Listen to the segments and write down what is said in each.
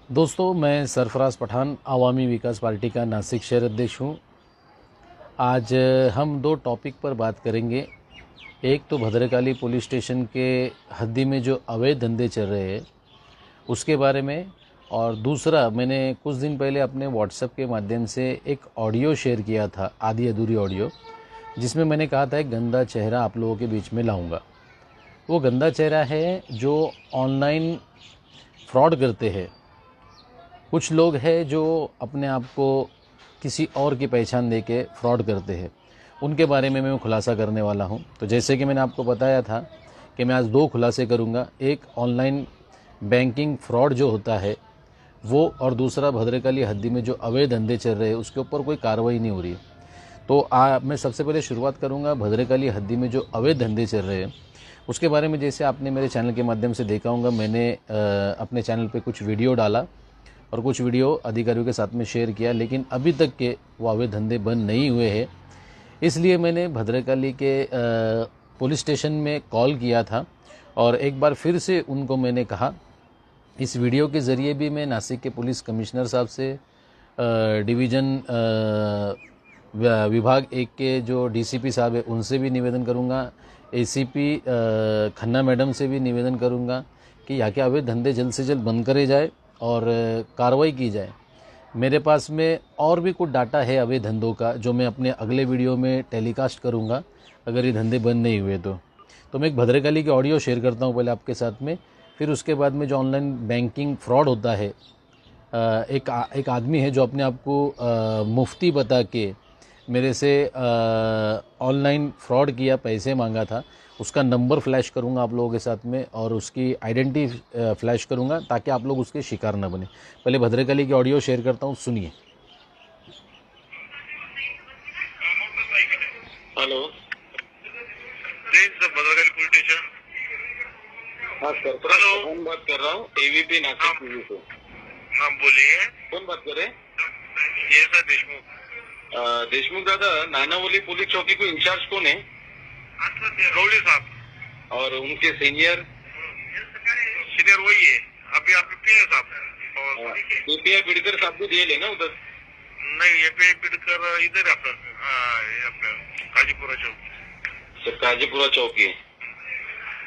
दोस्तों, मैं सरफराज पठान अवामी विकास पार्टी का नासिक शहर अध्यक्ष हूँ। आज हम दो टॉपिक पर बात करेंगे। एक तो भद्रकाली पुलिस स्टेशन के हद्दी में जो अवैध धंधे चल रहे हैं उसके बारे में, और दूसरा मैंने कुछ दिन पहले अपने व्हाट्सएप के माध्यम से एक ऑडियो शेयर किया था, आधी अधूरी ऑडियो, जिसमें मैंने कहा था एक गंदा चेहरा आप लोगों के बीच में लाऊंगा। वो गंदा चेहरा है जो ऑनलाइन फ्रॉड करते हैं। कुछ लोग हैं जो अपने आप को किसी और की पहचान देके फ्रॉड करते हैं, उनके बारे में मैं खुलासा करने वाला हूं। तो जैसे कि मैंने आपको बताया था कि मैं आज दो खुलासे करूंगा, एक ऑनलाइन बैंकिंग फ्रॉड जो होता है वो, और दूसरा भद्रकाली हद्दी में जो अवैध धंधे चल रहे हैं उसके ऊपर कोई कार्रवाई नहीं हो रही। तो मैं सबसे पहले शुरुआत करूंगा भद्रकाली हद्दी में जो अवैध धंधे चल रहे हैं उसके बारे में। जैसे आपने मेरे चैनल के माध्यम से देखा होगा, मैंने अपने चैनल पे कुछ वीडियो डाला और कुछ वीडियो अधिकारियों के साथ में शेयर किया, लेकिन अभी तक के वो अवैध धंधे बंद नहीं हुए हैं। इसलिए मैंने भद्रकाली के पुलिस स्टेशन में कॉल किया था और एक बार फिर से उनको मैंने कहा, इस वीडियो के ज़रिए भी मैं नासिक के पुलिस कमिश्नर साहब से, डिवीज़न विभाग 1 के जो डीसीपी साहब है उनसे भी निवेदन करूंगा, एसीपी खन्ना मैडम से भी निवेदन करूंगा कि यहाँ के अवैध धंधे जल्द से जल्द बंद करे जाए और कार्रवाई की जाए। मेरे पास में और भी कुछ डाटा है अवैध धंधों का जो मैं अपने अगले वीडियो में टेलीकास्ट करूंगा अगर ये धंधे बंद नहीं हुए तो मैं एक भद्रकाली की ऑडियो शेयर करता हूं पहले आपके साथ में। फिर उसके बाद में जो ऑनलाइन बैंकिंग फ्रॉड होता है, एक आदमी है जो अपने आप को मुफ्ती बता के मेरे से ऑनलाइन फ्रॉड किया, पैसे मांगा था, उसका नंबर फ्लैश करूंगा आप लोगों के साथ में और उसकी आइडेंटिटी फ्लैश करूंगा ताकि आप लोग उसके शिकार न बने। पहले भद्रकाली की ऑडियो शेयर करता हूं, सुनिए। हेलो जी सर, भद्रकाली पुलिस स्टेशन। हाँ सर, कौन बात कर रहा हूँ? एवीपी नासिक टीवी से। हाँ बोलिए, कौन बात कर रहे हैं? ये सर देशमुख। देशमुख दादा, नानावली पुलिस चौकी को इंचार्ज कौन है? गौड़ी साहब। और उनके सीनियर वही है, अभी आपके पीए साहब और एपीआई बिडकर साहब भी दिए लेना उधर। नहीं, एपीआई बिडकर इधर अपना काजीपुरा चौकी। काजीपुरा चौकी।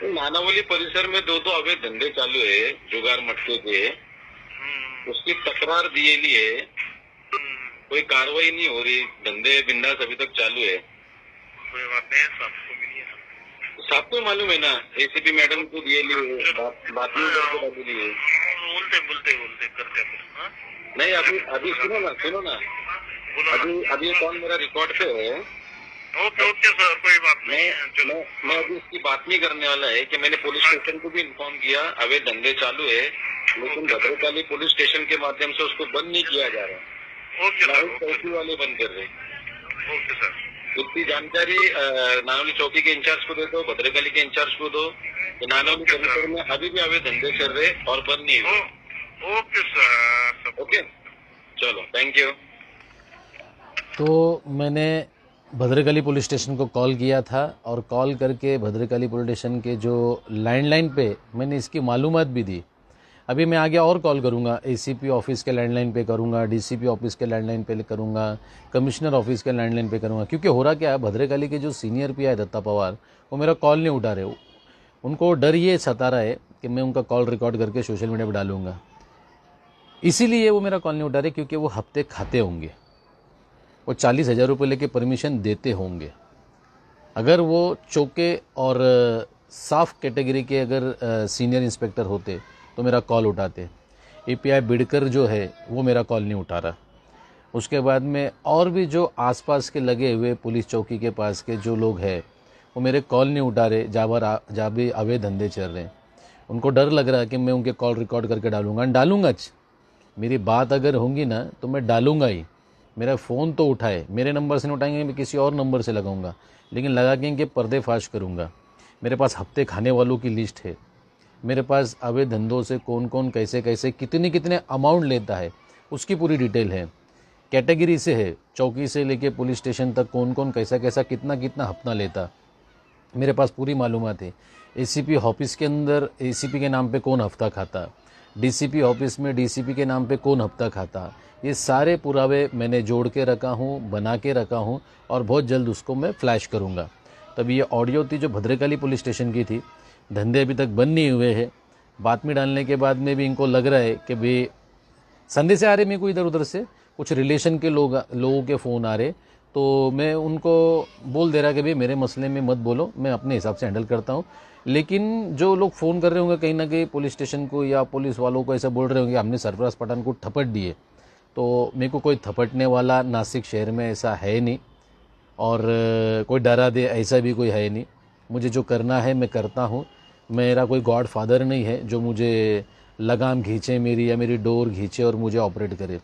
नानावली परिसर में दो अवैध धंधे चालू है, जुगार मटके के। उसकी तकरार दिए लिए कोई कार्रवाई नहीं हो रही, धंधे बिंदास अभी तक चालू है। कोई बात नहीं, सबको मिली है, सबको मालूम है ना। एसीपी मैडम को दिए लिए बात लिए बोलते करते। नहीं, अभी सुनो ना अभी कौन मेरा रिकॉर्ड पे है। ओके सर, कोई बात नहीं। मैं अभी इसकी बात नहीं करने वाला है कि मैंने पुलिस स्टेशन को भी इन्फॉर्म किया अवैध धंधे चालू है, लेकिन भद्रकाली पुलिस स्टेशन के माध्यम से उसको बंद नहीं किया जा रहा। ओके सर, चौकी वाले बंद कर रहे। ओके सर, इतनी जानकारी नानौली चौकी के इंचार्ज को दे दो, भद्रकाली के इंचार्ज को दो। नानौली परिसर में अभी भी अवैध धंधे चल रहे और बंद नहीं हुए। ओके सर, ओके, चलो, थैंक यू। तो मैंने भद्रकाली पुलिस स्टेशन को कॉल किया था और कॉल करके भद्रकाली पुलिस स्टेशन के जो लैंडलाइन पे मैंने इसकी मालूमात भी दी। अभी मैं आगे और कॉल करूंगा, एसीपी ऑफिस के लैंडलाइन पे करूंगा, डीसीपी ऑफिस के लैंडलाइन पे करूंगा, कमिश्नर ऑफिस के लैंडलाइन पे करूंगा। क्योंकि हो रहा क्या है, भद्रकाली के जो सीनियर पीआई दत्ता पवार, वो मेरा कॉल नहीं उठा रहे। उनको डर ये सता रहा है कि मैं उनका कॉल रिकॉर्ड करके सोशल मीडिया पर डालूंगा, इसीलिए वो मेरा कॉल नहीं उठा रहे। क्योंकि वो हफ्ते खाते होंगे, वो 40,000 रुपये लेके परमिशन देते होंगे। अगर वो चौके और साफ कैटेगरी के अगर सीनियर इंस्पेक्टर होते तो मेरा कॉल उठाते। एपीआई बिडकर जो है वो मेरा कॉल नहीं उठा रहा। उसके बाद में और भी जो आसपास के लगे हुए पुलिस चौकी के पास के जो लोग हैं वो मेरे कॉल नहीं उठा रहे, जहाँ भी अवैध धंधे चल रहे हैं। उनको डर लग रहा है कि मैं उनके कॉल रिकॉर्ड करके डालूंगा। मेरी बात अगर होंगी ना तो मैं डालूंगा ही। मेरा फ़ोन तो उठाए, मेरे नंबर से नहीं उठाएंगे, मैं किसी और नंबर से लगाऊंगा, लेकिन लगा के इनके पर्देफाश करूंगा। मेरे पास हफ्ते खाने वालों की लिस्ट है। मेरे पास अवैध धंधों से कौन कौन कैसे कैसे कितने अमाउंट लेता है उसकी पूरी डिटेल है। कैटेगरी से है, चौकी से लेके पुलिस स्टेशन तक कौन कौन कैसा कैसा कितना हफ्ता लेता। मेरे पास पूरी मालूमात है। एसीपी ऑफिस के अंदर एसीपी के नाम पे कौन हफ्ता खाता, डीसीपी ऑफिस में डीसीपी के नाम पे कौन हफ्ता खाता, ये सारे पुरावे मैंने जोड़ के रखा हूँ, बना के रखा हूँ और बहुत जल्द उसको मैं फ्लैश करूँगा। तब ये ऑडियो थी जो भद्रकाली पुलिस स्टेशन की थी। धंधे अभी तक बंद नहीं हुए हैं। बातमी डालने के बाद में भी इनको लग रहा है कि भाई संदेश आ रहे मेरे को इधर उधर से, कुछ रिलेशन के लोगों के फ़ोन आ रहे, तो मैं उनको बोल दे रहा कि भाई मेरे मसले में मत बोलो, मैं अपने हिसाब से हैंडल करता हूँ। लेकिन जो लोग फ़ोन कर रहे होंगे कहीं ना कहीं पुलिस स्टेशन को या पुलिस वालों को ऐसा बोल रहे होंगे हमने सरफराज पठान को थपट दिए, तो मेरे को कोई थपटने वाला नासिक शहर में ऐसा है नहीं और कोई डरा दे ऐसा भी कोई है नहीं। मुझे जो करना है मैं करता हूँ। मेरा कोई गॉड फादर नहीं है जो मुझे लगाम खींचे मेरी या मेरी डोर खींचे और मुझे ऑपरेट करे,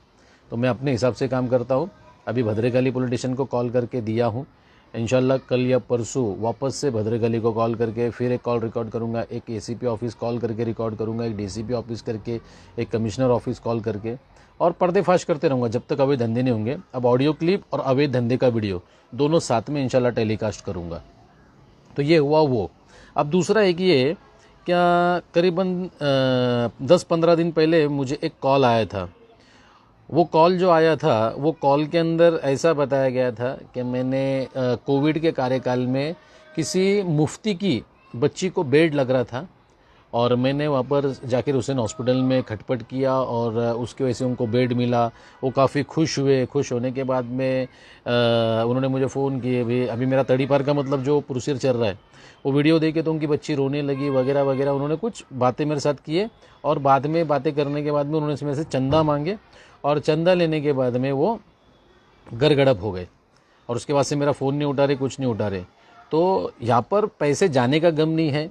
तो मैं अपने हिसाब से काम करता हूँ। अभी भद्रकाली पुलिस स्टेशन को कॉल करके दिया हूँ। इंशाल्लाह कल या परसों वापस से भद्रकाली को कॉल करके फिर एक कॉल रिकॉर्ड करूँगा, एक एसीपी ऑफिस कॉल करके रिकॉर्ड करूँगा, एक डीसीपी ऑफिस करके, एक कमिश्नर ऑफिस कॉल करके, और पर्देफाश करते रहूँगा जब तक अवैध धंधे नहीं होंगे। अब ऑडियो क्लिप और अवैध धंधे का वीडियो दोनों साथ में इंशाल्लाह टेलीकास्ट करूँगा। तो ये हुआ वो। अब दूसरा एक ये, क्या करीबन 10-15 दिन पहले मुझे एक कॉल आया था। वो कॉल जो आया था वो कॉल के अंदर ऐसा बताया गया था कि मैंने कोविड के कार्यकाल में किसी मुफ्ती की बच्ची को बेड लग रहा था और मैंने वहाँ पर जाकिर हुसैन हॉस्पिटल में खटपट किया और उसकी वजह से उनको बेड मिला। वो काफ़ी खुश हुए। खुश होने के बाद में उन्होंने मुझे फ़ोन किए, भी अभी मेरा तड़ी पार का मतलब जो प्रोसीजर चल रहा है वो वीडियो देखे तो उनकी बच्ची रोने लगी वगैरह वगैरह। उन्होंने कुछ बातें मेरे साथ किए और बाद में बातें करने के बाद में उन्होंने मेरे से चंदा मांगे और चंदा लेने के बाद में वो गड़गड़प हो गए और उसके बाद से मेरा फ़ोन नहीं उठा रहे, कुछ नहीं उठा रहे। तो यहाँ पर पैसे जाने का गम नहीं है,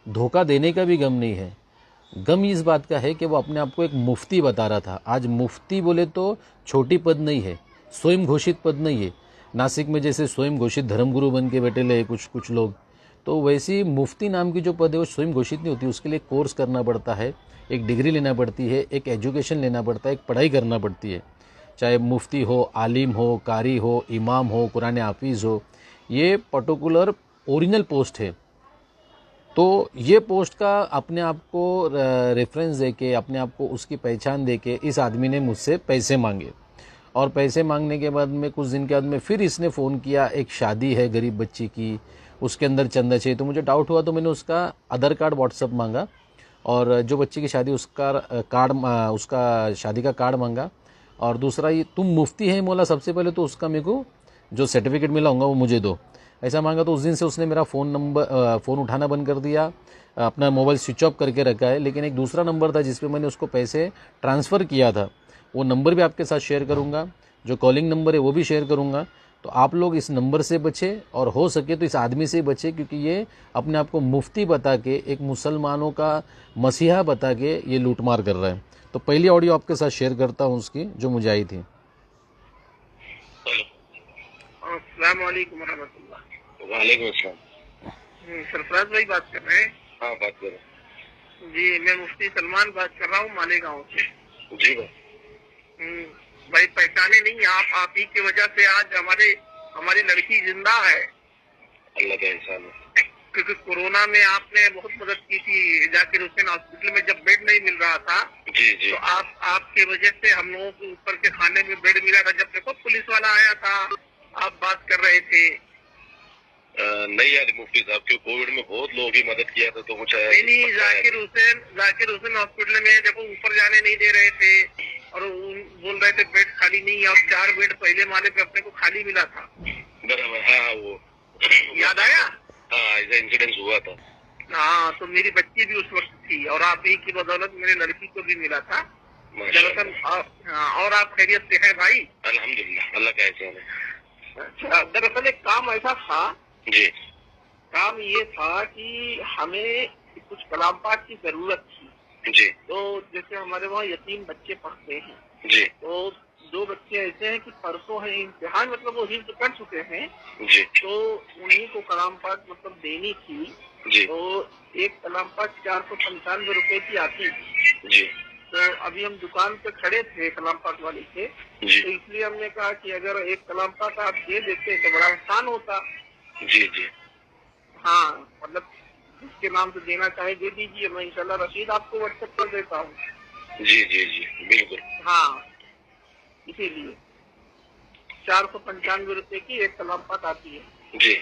धोखा देने का भी गम नहीं है। गम इस बात का है कि वो अपने आप को एक मुफ्ती बता रहा था। आज मुफ्ती बोले तो छोटी पद नहीं है, स्वयं घोषित पद नहीं है। नासिक में जैसे स्वयं घोषित धर्मगुरु बन के बैठे ले कुछ लोग, तो वैसी मुफ्ती नाम की जो पद है वो स्वयं घोषित नहीं होती। उसके लिए कोर्स करना पड़ता है, एक डिग्री लेना पड़ती है, एक एजुकेशन लेना पड़ता है, एक पढ़ाई करना पड़ती है। चाहे मुफ्ती हो, आलिम हो, कारी हो, इमाम हो, कुरान हाफिज़ हो, ये पर्टिकुलर ओरिजिनल पोस्ट है। तो ये पोस्ट का अपने आप को रेफरेंस दे के, अपने आप को उसकी पहचान दे के इस आदमी ने मुझसे पैसे मांगे और पैसे मांगने के बाद में कुछ दिन के बाद में फिर इसने फ़ोन किया, एक शादी है गरीब बच्ची की, उसके अंदर चंदा चाहिए। तो मुझे डाउट हुआ तो मैंने उसका आधार कार्ड व्हाट्सअप मांगा और जो बच्ची की शादी उसका शादी का कार्ड मांगा। और दूसरा ये तुम मुफ्ती है मोला, सबसे पहले तो उसका मेरे को जो सर्टिफिकेट मिला होगा वो मुझे दो, ऐसा मांगा। तो उस दिन से उसने मेरा फ़ोन उठाना बंद कर दिया, अपना मोबाइल स्विच ऑफ करके रखा है। लेकिन एक दूसरा नंबर था जिस पे मैंने उसको पैसे ट्रांसफ़र किया था, वो नंबर भी आपके साथ शेयर करूँगा, जो कॉलिंग नंबर है वो भी शेयर करूँगा। तो आप लोग इस नंबर से बचे और हो सके तो इस आदमी से बचे, क्योंकि ये अपने आप को मुफ्ती बता के, एक मुसलमानों का मसीहा बता के ये लूटमार कर रहा है। तो पहली ऑडियो आपके साथ शेयर करता हूँ उसकी, जो मुझे आई थी। अस्सलाम वालेकुम रहमतुल्लाह। वालेकुम अस्सलाम। सरफराज भाई बात कर रहे हैं? हाँ बात कर रहे हैं जी। मैं मुफ्ती सलमान बात कर रहा हूँ मालेगांव से। जी भाई पहचाने नहीं आप ही की वजह से आज हमारी लड़की जिंदा है। अल्लाह का एहसान है। क्योंकि कोरोना में आपने बहुत मदद की थी जाकिर हुसैन हॉस्पिटल में, जब बेड नहीं मिल रहा था। जी जी। तो आपकी वजह से हम लोगों को ऊपर के खाने में बेड मिला था। जब देखो पुलिस वाला आया था, आप बात कर रहे थे। नहीं यार मुफ्ती साहब, क्यों कोविड में बहुत लोगों की मदद किया था, तो कुछ नहीं। जाकिर हुसैन हॉस्पिटल में देखो ऊपर जाने नहीं दे रहे थे और बोल रहे थे बेड खाली नहीं है, और 4 बेड पहले माले पे अपने को खाली मिला था। बराबर। हाँ वो याद आया। हाँ ऐसा इंसिडेंस हुआ था। हाँ तो मेरी बच्ची भी उस वक्त थी और आप ही की बदौलत मेरी लड़की को भी मिला था। दरअसल और आप खैरियत से हैं भाई? अल्हम्दुलिल्लाह, अल्लाह का एहसान है। अच्छा, दरअसल एक काम ऐसा था जी, काम ये था कि हमें कुछ कलाम पाक की जरूरत थी जी। तो जैसे हमारे वहाँ यतीम बच्चे पढ़ते हैं जी, तो 2 बच्चे ऐसे हैं कि परसों है इम्तिहान, मतलब वो हिफ्ज़ कर चुके हैं जी, तो उन्हीं को कलाम पाक मतलब देनी थी जी। तो एक कलाम पाक 495 रुपए की आती थी जी। तो अभी हम दुकान पे खड़े थे कलाम पाक वाले से, तो इसलिए हमने कहा कि अगर एक कलाम पाक आप दे देते तो बड़ा आसान होता। जी जी। हाँ मतलब जिसके नाम से देना चाहे दे दीजिए, मैं इंशाल्लाह रसीद आपको व्हाट्सएप कर देता हूँ। जी जी जी बिल्कुल। हाँ इसीलिए 495 रुपए की एक सलामत आती है। जी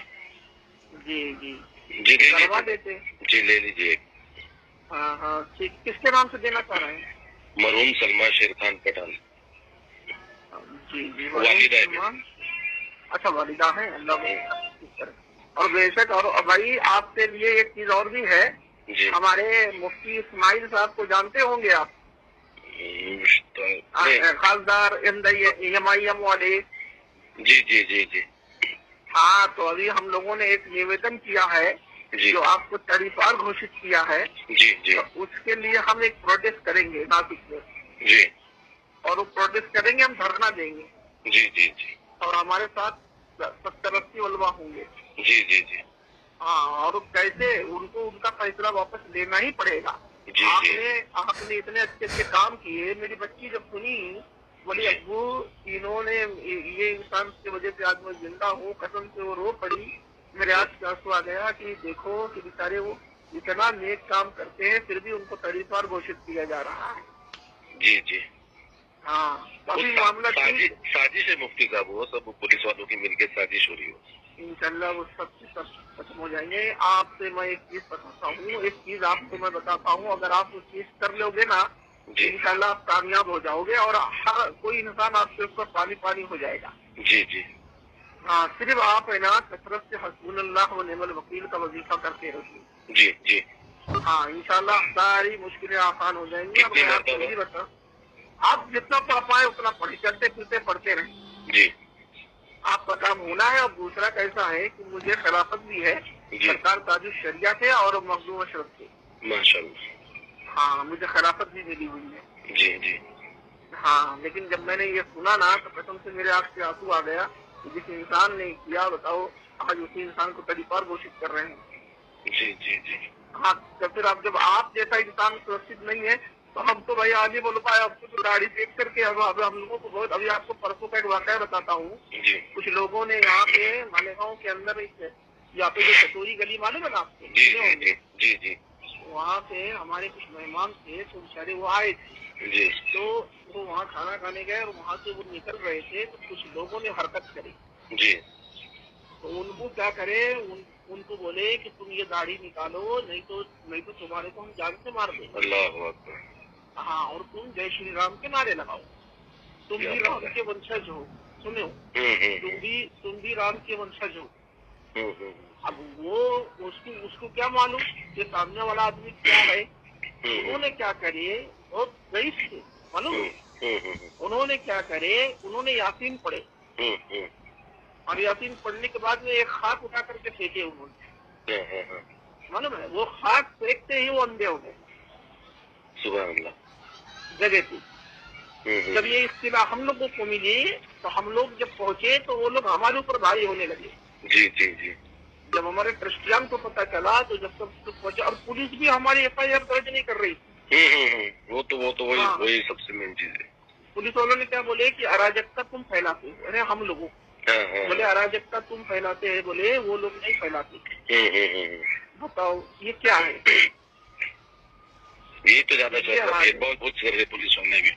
जी जी जी ले करवा लीजिए। देते। जी ले लीजिए। हाँ हाँ ठीक। किसके नाम से देना चाह रहे हैं? मरहूम सलमा शेर खान पठान। जी जी वालिदा है। सलमान। अच्छा वालिदा है, अल्लाह ठीक करे। और बेशक, और भाई आपके लिए एक चीज और भी है। जी हमारे मुफ्ती इस्माइल साहब को जानते होंगे आप, खासदार MIM वाले। जी जी जी जी हाँ तो अभी हम लोगों ने एक निवेदन किया है जी जो आपको तरीफार घोषित किया है। जी जी तो उसके लिए हम एक प्रोटेस्ट करेंगे नासिक में, जी और वो प्रोटेस्ट करेंगे, हम धरना देंगे, जी जी जी और हमारे साथ 70-80 उलमा होंगे। जी जी जी हाँ और कैसे उनको उनका फैसला वापस लेना ही पड़ेगा। जी आपने इतने अच्छे काम किए। मेरी बच्ची जब सुनी बोली अब्बू इन्होंने ये इंसान की वजह से आज मैं जिंदा हूँ, कसम से वो रो पड़ी। मेरे आँख से आंसू आ गया कि देखो कि बेचारे वो इतना नेक काम करते हैं फिर भी उनको तड़ीपार घोषित किया जा रहा है। जी जी हाँ अभी मामला साजिश है मुफ्ती साहब, वो सब पुलिस वालों की मिलकर साजिश हो रही हो। इंशाल्लाह वो सब खत्म हो जाएंगे। आपसे मैं एक चीज बताता हूँ, एक चीज आपको मैं बताता हूँ, अगर आप उस चीज कर लोगे ना इंशाल्लाह आप कामयाब हो जाओगे, और हर कोई इंसान आपके ऊपर पानी पानी हो जाएगा। जी जी हाँ सिर्फ आप है ना कसरत से हस्बुनल्लाह व निअमल वकील का वजीफा करते रहिए। जी जी हाँ इंशाल्लाह सारी मुश्किलें आसान हो जाएंगी। और मैं आपको यही बता, आप जितना पढ़ पाए उतना पढ़े, चलते फिरते पढ़ते रहे। जी आपका काम होना है। और दूसरा कैसा है कि मुझे खिलाफत भी है सरकार ताजुल शरिया से और मखदूम अशरफ से, माशाल्लाह। हाँ मुझे खिलाफत भी मिली हुई है। जी जी हाँ लेकिन जब मैंने ये सुना ना तो कसम से मेरे आँख से आंसू आ गया। जिस इंसान ने किया बताओ, आज उसी इंसान को तड़ीपार घोषित कर रहे हैं। जी जी जी हाँ तो फिर अब जब आप जैसा इंसान सुरक्षित नहीं है तो हम तो भाई आज ही बोल पाए। अब तो गाड़ी देख करके अब हम लोगों को बहुत, अभी आपको परसों का एक वाकया बताता हूँ। कुछ लोगों ने यहाँ पे मालेगांव के अंदर यहाँ पे जो चटोरी गली मालूम है ना आपको? जी जी जी जी वहाँ पे हमारे कुछ मेहमान थे तो बेचारे वो आए थे जी तो वो वहाँ खाना खाने गए और वहाँ से वो निकल रहे थे तो कुछ लोगों ने हरकत करी। जी तो उनको क्या करे, उनको बोले कि तुम ये दाढ़ी निकालो, नहीं तो तुम्हारे को हम जान से मार देंगे। अल्लाह अकबर। हाँ और तुम जय श्री राम के नारे लगाओ, तुम भी राम के वंशज हो। सुनो तुम भी राम के वंशज हो। अब वो उसको क्या मालूम कि सामने वाला आदमी क्या है। उन्होंने क्या करे, बहुत रईस थे मालूम। उन्होंने क्या करे, उन्होंने यासीन पढ़े और यासीन पढ़ने के बाद में एक खाक उठा करके फेंके उन्होंने, मालूम है। वो खाक फेंकते ही वो अंधे हो गए। सुभान अल्लाह। जगह थी। जब ये इस्तिला हम लोगों को मिली तो हम लोग जब पहुंचे तो वो लोग हमारे ऊपर भारी होने लगे। जी जी जी जब हमारे ट्रस्टियान को पता चला तो जब सब पहुंचा, और पुलिस भी हमारी FIR दर्ज नहीं कर रही थी। वो तो वही सबसे मेन चीज है। पुलिस वालों ने क्या बोले कि अराजकता तुम फैलाते हो। अरे हम लोगों बोले अराजकता तुम फैलाते हैं, बोले वो लोग नहीं फैलाते। बताओ ये क्या है? ये तो ज्यादा बहुत कर रहे पुलिस वाले भी।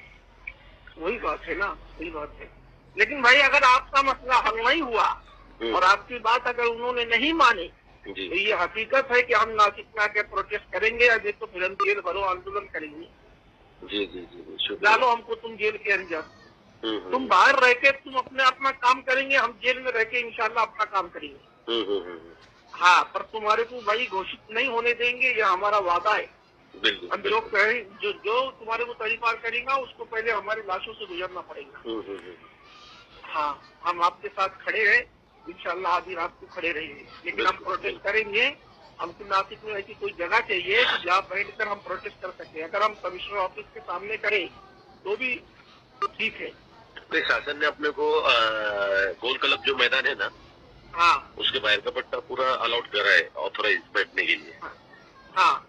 वही बात है ना, वही बात है। लेकिन भाई अगर आपका मसला हल नहीं हुआ और आपकी बात अगर उन्होंने नहीं मानी तो ये हकीकत है कि हम नासिक में आके प्रोटेस्ट करेंगे, या देखो फिर हम जेल भरो आंदोलन करेंगे। जी जी जी डालो हमको तुम जेल के अंदर, तुम बाहर रह के तुम अपना काम करेंगे, हम जेल में रह के इंशाल्लाह अपना काम करेंगे। हाँ पर तुम्हारे को भाई घोषित नहीं होने देंगे, ये हमारा वादा है। अब जो तुम्हारे को तरीपार करेगा उसको पहले हमारी लाशों से गुजरना पड़ेगा। हाँ हम आपके साथ खड़े हैं इंशाल्लाह, आधी रात को खड़े रहेंगे, लेकिन हम प्रोटेस्ट करेंगे। हमको नासिक में ऐसी कोई जगह चाहिए जहाँ बैठ कर हम प्रोटेस्ट कर सके। अगर हम कमिश्नर ऑफिस के सामने करें तो भी ठीक है। शासन ने अपने को गोल क्लब जो मैदान है ना, हाँ उसके बाहर का पट्टा पूरा अलाउड करा है ऑथोराइज बैठने के लिए। हाँ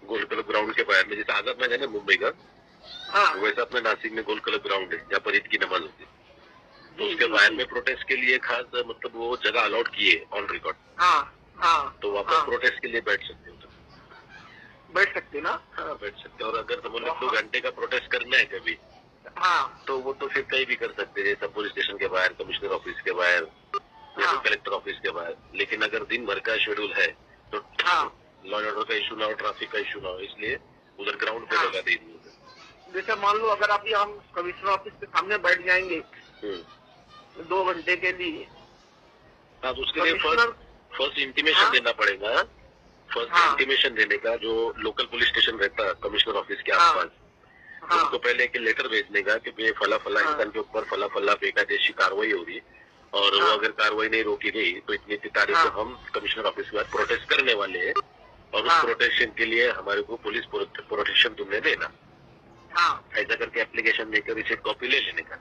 गोल क्लब ग्राउंड के बाहर में, जैसे आजाद मैदान है मुंबई का, हाँ वैसा अपने नासिक में गोल क्लब ग्राउंड है जहाँ पर ईद की नमाज होती है। तो उसके बाहर में प्रोटेस्ट के लिए खास मतलब वो जगह अलाउड किए ऑन रिकॉर्ड। हाँ हाँ तो वहाँ पर प्रोटेस्ट के लिए बैठ सकते हो तुम। बैठ सकते ना? हाँ बैठ सकते हो। और अगर तुम 2 घंटे का प्रोटेस्ट करना है कभी, हाँ तो वो तो फिर कहीं भी कर सकते हैं, जैसा पुलिस स्टेशन के बाहर, कमिश्नर ऑफिस के बाहर या फिर कलेक्टर ऑफिस के बाहर। लेकिन अगर दिन भर का शेड्यूल है तो लॉ एंड ऑर्डर का इशू ना हो, ट्रैफिक का इशू ना हो, इसलिए उधर ग्राउंड पे लगा दे दी। जैसे मान लो अगर अभी हम कमिश्नर ऑफिस के सामने बैठ जाएंगे 2 घंटे के लिए, हाँ तो उसके लिए फर्स्ट इंटीमेशन देना पड़ेगा। फर्स्ट इंटीमेशन देने का, जो लोकल पुलिस स्टेशन रहता है कमिश्नर ऑफिस के आसपास, उनको पहले एक लेटर भेजने का कि फला फला इंसान के ऊपर फला फला बेकायदेशी कार्रवाई हो रही, और वो अगर कार्रवाई नहीं रोकी गई तो इतनी तारीख को हम कमिश्नर ऑफिस के बाद प्रोटेस्ट करने वाले हैं, और उस प्रोटेक्शन के लिए हमारे को पुलिस प्रोटेक्शन तुमने देना। ऐसा करके एप्लीकेशन देकर इसे कॉपी ले लेने का।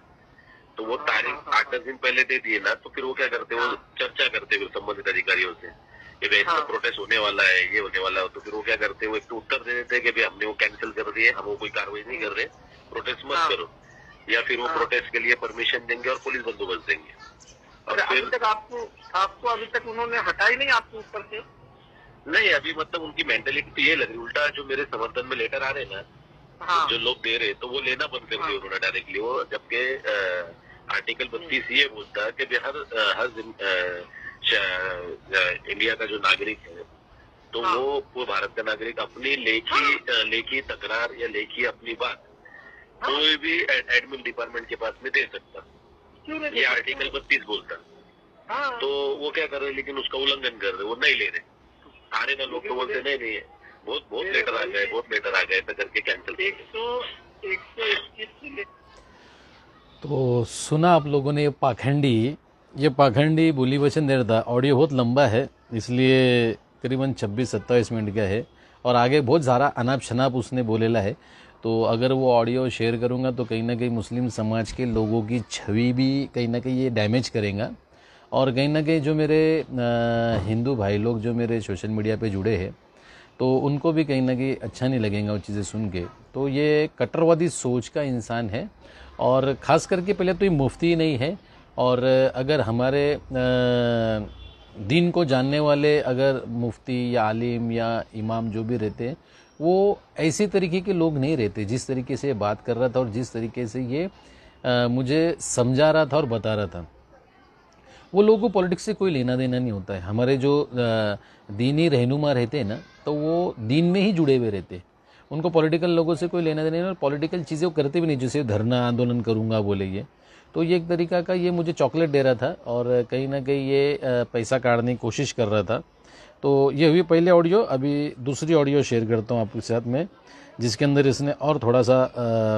तो वो तारीख 8-10 दिन पहले दे दिए ना, तो फिर वो क्या करते, वो चर्चा करते फिर संबंधित अधिकारियों से कि भाई इसका प्रोटेस्ट होने वाला है, ये होने वाला है। तो फिर वो क्या करते, वो एक तो उत्तर दे देते हैं कि भाई हमने वो कैंसिल कर दिए, हम वो कोई कार्रवाई नहीं कर रहे, प्रोटेस्ट मत करो, या फिर वो प्रोटेस्ट के लिए परमिशन देंगे और पुलिस बंदोबस्त देंगे। और अभी तक आपको अभी तक उन्होंने हटाई नहीं आपके ऊपर से? नहीं, अभी मतलब उनकी मेंटेलिटी तो ये लग रही, उल्टा जो मेरे समर्थन में लेटर आ रहे हैं ना, जो लोग दे रहे, तो वो लेना बंद कर दिया उन्होंने डायरेक्टली। वो जबकि आर्टिकल 32 ये बोलता है कि हर इंडिया का जो नागरिक है, तो वो भारत का नागरिक अपनी लेखी तकरार या लेखी अपनी बात कोई भी एडमिन डिपार्टमेंट के पास में दे सकता, ये आर्टिकल 32 बोलता। तो वो क्या कर रहे, लेकिन उसका उल्लंघन कर रहे, वो नहीं ले रहे। आ रहे ना लोग तो बोलते नहीं है, बहुत लेटर आ गए ऐसा करके कैंसिल। 121 तो सुना आप लोगों ने ये पाखंडी बोली वचन दे रहा था। ऑडियो बहुत लंबा है, इसलिए करीबन 26-27 मिनट का है, और आगे बहुत सारा अनाप शनाप उसने बोलेला है। तो अगर वो ऑडियो शेयर करूँगा तो कहीं ना कहीं मुस्लिम समाज के लोगों की छवि भी कहीं ना कहीं ये डैमेज करेगा, और कहीं ना कहीं जो मेरे हिंदू भाई लोग जो मेरे सोशल मीडिया पे जुड़े हैं, तो उनको भी कहीं ना कहीं अच्छा नहीं लगेगा वो चीज़ें सुन के। तो ये कट्टरवादी सोच का इंसान है, और ख़ास करके पहले तो ये मुफ्ती नहीं है, और अगर हमारे दीन को जानने वाले अगर मुफ्ती या आलिम या इमाम जो भी रहते हैं, वो ऐसी तरीके के लोग नहीं रहते। जिस तरीके से ये बात कर रहा था और जिस तरीके से ये मुझे समझा रहा था और बता रहा था, वो लोगों को पॉलिटिक्स से कोई लेना देना नहीं होता है। हमारे जो दीनी रहनुमा रहते हैं ना, तो वो दीन में ही जुड़े हुए रहते हैं, उनको पॉलिटिकल लोगों से कोई लेना देना नहीं, और पॉलिटिकल चीज़ें वो करते भी नहीं, जैसे धरना आंदोलन करूँगा बोले ये। तो ये एक तरीका का ये मुझे चॉकलेट दे रहा था, और कहीं ना कहीं ये पैसा काटने की कोशिश कर रहा था। तो ये हुई पहले ऑडियो। अभी दूसरी ऑडियो शेयर करता हूँ आपके साथ में, जिसके अंदर इसने और थोड़ा सा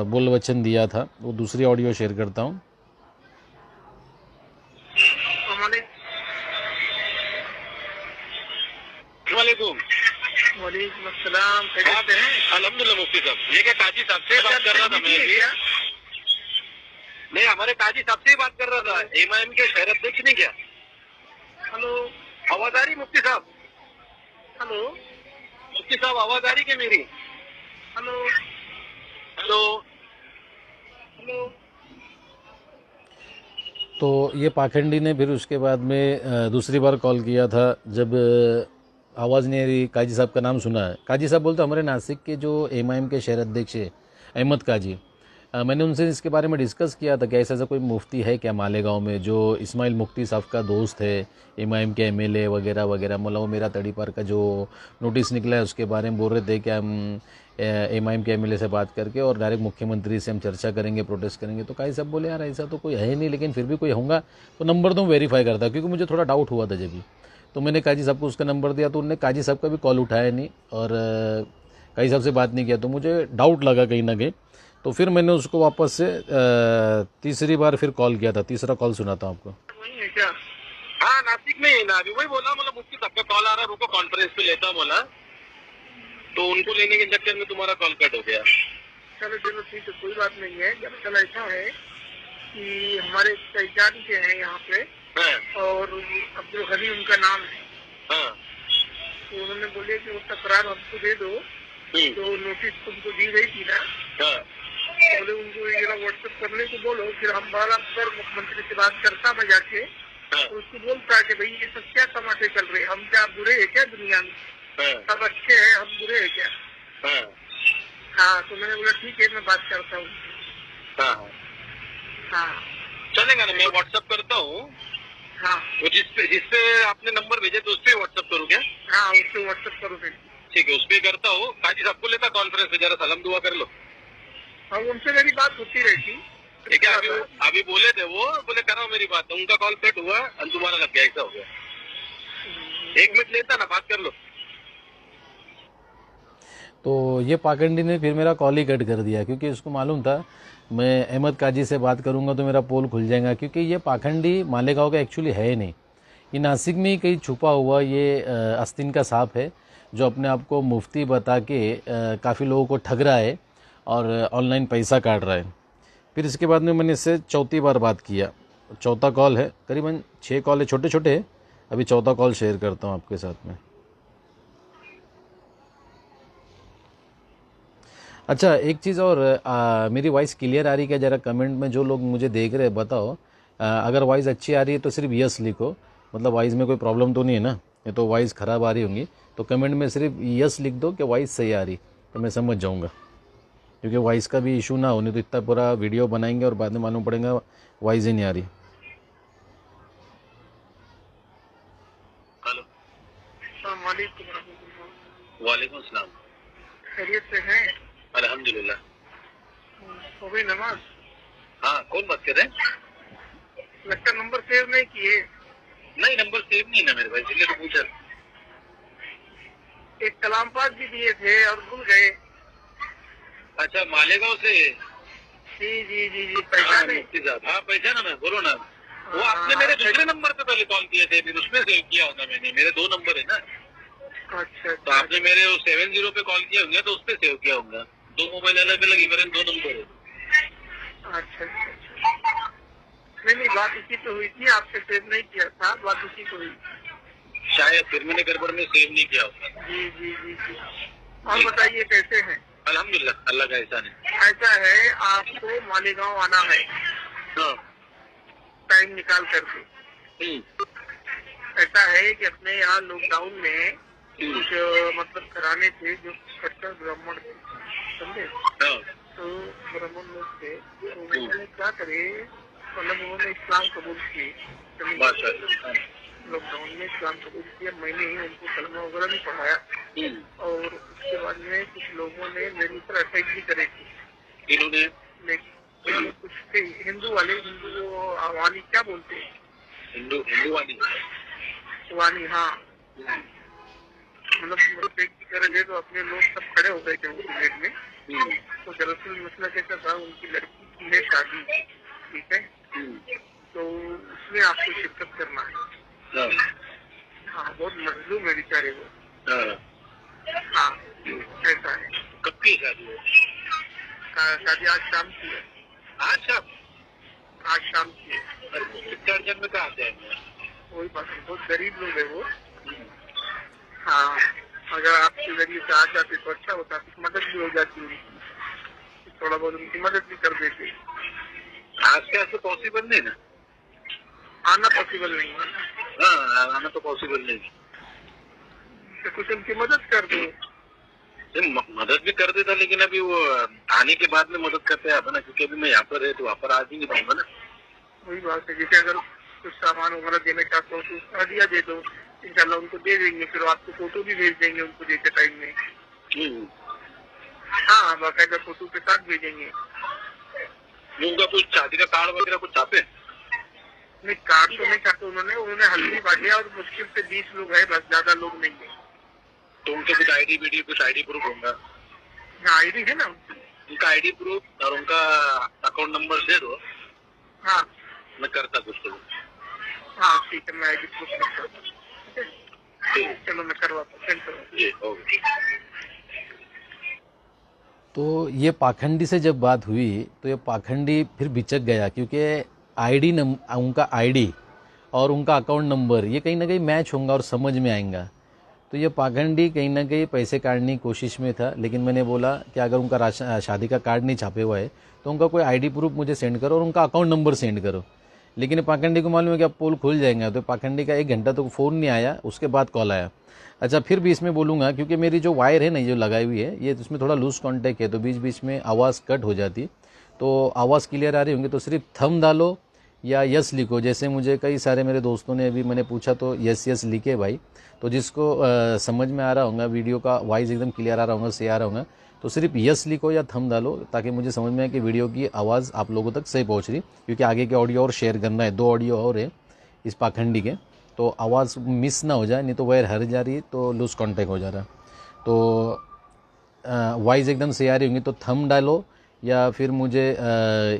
बोल वचन दिया था। वो दूसरी ऑडियो शेयर करता हूँ। वालेकुम अस्सलाम। अल्हम्दुलिल्लाह मुफ्ती साहब, ये क्या काजी साहब से बात कर रहा था मैं? नहीं, हमारे काजी साहब से ही बात कर रहा था, एमआईएम के शहर अध्यक्ष नहीं क्या? हेलो, आवाज आ रही मुफ्ती साहब? हेलो मुफ्ती साहब, आवाज आ रही क्या मेरी? Hello hello hello. तो ये पाखंडी ने फिर उसके बाद में दूसरी बार कॉल किया था, जब आवाज़ नहीं आ रही। काजी साहब का नाम सुना है। काजी साहब बोलते हमारे नासिक के जो एमआईएम के शहर अध्यक्ष है अहमद काजी, मैंने उनसे इसके बारे में डिस्कस किया था कि ऐसा कोई मुफ्ती है क्या मालेगांव में जो इस्माइल मुफ्ती साहब का दोस्त है, एमआईएम के एमएलए वगैरह वगैरह। मतलब वो मेरा तड़ीपार का जो नोटिस निकला है उसके बारे में बोल रहे थे कि हम एमआईएम के एमएलए से बात करके और डायरेक्ट मुख्यमंत्री से हम चर्चा करेंगे, प्रोटेस्ट करेंगे। तो काजी साहब बोले यार ऐसा तो कोई है नहीं, लेकिन फिर भी कोई होगा तो नंबर तो वेरीफाई करता, क्योंकि मुझे थोड़ा डाउट हुआ था जब भी। तो मैंने काजी साहब को उसका नंबर दिया, तो उन्होंने काजी साहब का भी कॉल उठाया नहीं और काजी साहब से बात नहीं किया। तो मुझे डाउट लगा कहीं ना कहीं, तो फिर मैंने उसको वापस से तीसरी बार फिर कॉल किया था। तीसरा कॉल सुनाता हूँ आपको। हाँ, नासिक में ही ना, अभी वही बोला, मतलब मुफ्ती साहब का कॉल आ रहा है, रुको कॉन्फ्रेंस पे लेता बोला, तो उनको लेने के चक्कर में तुम्हारा कॉल कट हो गया। चलो चलो ठीक है, कोई बात नहीं है। दरअसल ऐसा है कि हमारे पहचान के हैं यहाँ पे, और अब्दुल गनी उनका नाम है। तो उन्होंने बोले कि वो तकरार हमको दे दो, तो नोटिस तुमको दी गई थी ना, बोले उनको ये व्हाट्सएप करने को बोलो, फिर हम बार मुख्यमंत्री से बात करता मैं जाके, तो उसको बोलता है कि भाई ये सब क्या तमाशे चल रहे, हम क्या बुरे हैं क्या दुनिया में, सब अच्छे हैं, हम बुरे हैं क्या? हाँ, तो मैंने बोला ठीक है, मैं बात करता हूँ। हाँ चलेगा ना, मैं व्हाट्सएप करता हूँ। हाँ, वो जिसपे आपने नंबर भेजे तो उसपे व्हाट्सएप करूँ क्या? हाँ उससे व्हाट्सएप करो फिर। ठीक है, उसपे करता हूँ। काजी सबको लेता कॉन्फ्रेंस में, जरा सलाम दुआ कर लो। हाँ, उनसे मेरी बात होती रहती। ठीक है, अभी बोले थे, वो बोले कराओ मेरी बात, तो उनका कॉल कट हुआ और तुम्हारा लग गया, ऐसा हो गया। 1 मिनट लेता ना, बात कर लो। तो ये पाखंडी ने फिर मेरा कॉल ही कट कर दिया, क्योंकि उसको मालूम था मैं अहमद काजी से बात करूंगा तो मेरा पोल खुल जाएगा, क्योंकि ये पाखंडी मालेगांव का एक्चुअली है ही नहीं। ये नासिक में ही कहीं छुपा हुआ ये आस्तीन का सांप है, जो अपने आप को मुफ्ती बता के काफ़ी लोगों को ठग रहा है और ऑनलाइन पैसा काट रहा है। फिर इसके बाद में मैंने इससे चौथी बार बात किया, चौथा कॉल है, करीबन 6 कॉल है, छोटे छोटे है। अभी चौथा कॉल शेयर करता हूँ आपके साथ में। अच्छा, एक चीज़ और, मेरी वॉइस क्लियर आ रही है क्या? ज़रा कमेंट में जो लोग मुझे देख रहे हैं बताओ। अगर वॉइस अच्छी आ रही है तो सिर्फ यस लिखो, मतलब वॉइस में कोई प्रॉब्लम तो नहीं है ना, ये तो वॉइस ख़राब आ रही होंगी। तो कमेंट में सिर्फ यस लिख दो कि वॉइस सही आ रही, तो मैं समझ जाऊँगा, क्योंकि वॉइस का भी इशू ना होने तो इतना पूरा वीडियो बनाएंगे और बाद में मालूम पड़ेगा वॉइस ही नहीं आ रही। हेलो, वालेकुम सलाम। खैरियत से हैं? अल्हम्दुलिल्लाह। हो गई नमाज? हाँ, कौन बात कर रहे हैं? लगता नंबर सेव नहीं किए। नहीं, नंबर सेव नहीं ना मेरे भाई, इसलिए तो पूछा। एक कलाम पाक भी दिए थे और भूल गए। अच्छा, मालेगांव से? जी जी जी जी, पहचाने? हाँ पहचाना मैं, बोलो ना। वो आपने मेरे दूसरे नंबर पे पहले कॉल किए थे, फिर उसमें सेव किया होगा मैंने, मेरे 2 नंबर है ना। अच्छा, तो आपने मेरे 70 पे कॉल किया होंगे तो उसपे सेव किया होगा। 2 मोबाइल अलग अलग, मेरे 2 नंबर है। अच्छा अच्छा अच्छा, नहीं बात उसी तो हुई थी, आपसे सेव नहीं किया था, बात उसी को हुई शायद, फिर मैंने गड़बड़ में सेव नहीं किया होगा। जी जी जी जी। और बताइए कैसे हैं? अल्हम्दुलिल्लाह, अल्लाह का एहसान है। ऐसा है, आपको मालेगांव आना है, हाँ। टाइम निकाल करके। ऐसा है कि अपने यहाँ लॉकडाउन में कुछ मतलब कराने थे जो कट्टर ब्राह्मण थे, समझे? तो ब्राह्मण लोग थे, तो उन्होंने क्या करे, मतलब उन्होंने इस्लाम कबूल किए, लॉकडाउन में इस्लाम कबूल किया। मैंने ही उनको कलमा वगैरह भी पढ़ाया, और उसके बाद में कुछ लोगों ने मेरे ऊपर अटैक भी करे थे। इन्होंने कुछ थे हिंदू वाले, हिंदू वानी क्या बोलते हैं, हिंदू वानी, हाँ, मतलब अटैक भी करे तो अपने लोग सब खड़े हो गए थे उनकी लेट में। तो दरअसल मसला कैसा था, उनकी लड़की की है शादी, ठीक है, तो उसमें आपको शिरकत करना है। हाँ, बहुत मजलूम है बेचारे वो। हाँ, ऐसा है। कब की शादी है? शादी आज शाम की है। आज शाम की है। में कहा जाएंगे? वही बात है, बहुत गरीब लोग है वो। हाँ, अगर आपके जरिए से आ जाते तो अच्छा होता, कुछ मदद भी हो जाती, थोड़ा बहुत उनकी मदद भी कर देते। आज के ऐसे पॉसिबल नहीं ना, आना पॉसिबल नहीं है। हाँ, आना तो पॉसिबल नहीं, तो कुछ उनकी मदद कर दो। मदद भी कर देता, लेकिन अभी वो आने के बाद में मदद करते हैं ना, क्योंकि अभी मैं यहाँ पर है तो वहाँ पर आ नहीं पाऊंगा ना। वही बात है, जैसे अगर कुछ सामान वगैरह देना चाहते हो तो हदिया दे दो, इंशाल्लाह उनको दे देंगे, फिर आपको फोटो भी भेज देंगे उनको देते टाइम में। हाँ, बाकायदा फोटो के साथ भेजेंगे। उनका कुछ शादी का कार्ड वगैरह कुछ छापे? नहीं, कार्ड तो नहीं छापे उन्होंने हल्दी बांटे, और मुश्किल से 20 लोग है बस, ज्यादा लोग नहीं है। तो उनके कुछ आईडी वीडियो, कुछ आईडी प्रूफ होगा? आईडी है ना उनका, आईडी प्रूफ और उनका अकाउंट नंबर दे दो। हाँ, मैं करता कुछ तो। हाँ ठीक है, मैं आईडी प्रूफ करता हूँ। चलो मैं करवाता हूँ। तो ये पाखंडी से जब बात हुई तो ये पाखंडी फिर बिचक गया, क्योंकि आईडी उनका आईडी और उनका अकाउंट नंबर ये कहीं ना कहीं मैच होगा और समझ में आएगा। तो ये पाखंडी कहीं ना कहीं पैसे काटने की कोशिश में था, लेकिन मैंने बोला कि अगर उनका शादी का कार्ड नहीं छापे हुआ है तो उनका कोई आईडी प्रूफ मुझे सेंड करो और उनका अकाउंट नंबर सेंड करो। लेकिन पाखंडी को मालूम है कि अब पोल खुल जाएंगे, तो पाखंडी का 1 घंटा तो फ़ोन नहीं आया, उसके बाद कॉल आया। अच्छा, फिर भी इसमें बोलूँगा क्योंकि मेरी जो वायर है ना, जो लगाई हुई है, ये उसमें थोड़ा लूज़ कॉन्टैक्ट है, तो बीच बीच में आवाज़ कट हो जाती। तो आवाज़ क्लियर आ रही होंगी तो सिर्फ थंब डालो या यस लिखो। जैसे मुझे कई सारे मेरे दोस्तों ने अभी मैंने पूछा तो यस यस लिखे भाई। तो जिसको समझ में आ रहा होगा, वीडियो का वॉइस एकदम क्लियर आ रहा होगा, सही आ रहा होगा, तो सिर्फ यस लिखो या थंब डालो, ताकि मुझे समझ में आए कि वीडियो की आवाज़ आप लोगों तक सही पहुंच रही। क्योंकि आगे के ऑडियो और शेयर करना है, 2 ऑडियो और है इस पाखंडी के, तो आवाज़ मिस ना हो जाए, नहीं तो वायर हर जा रही है तो लूज़ कॉन्टैक्ट हो जा रहा है। तो वॉइस एकदम सही आ रही होंगी तो थंब डालो या फिर मुझे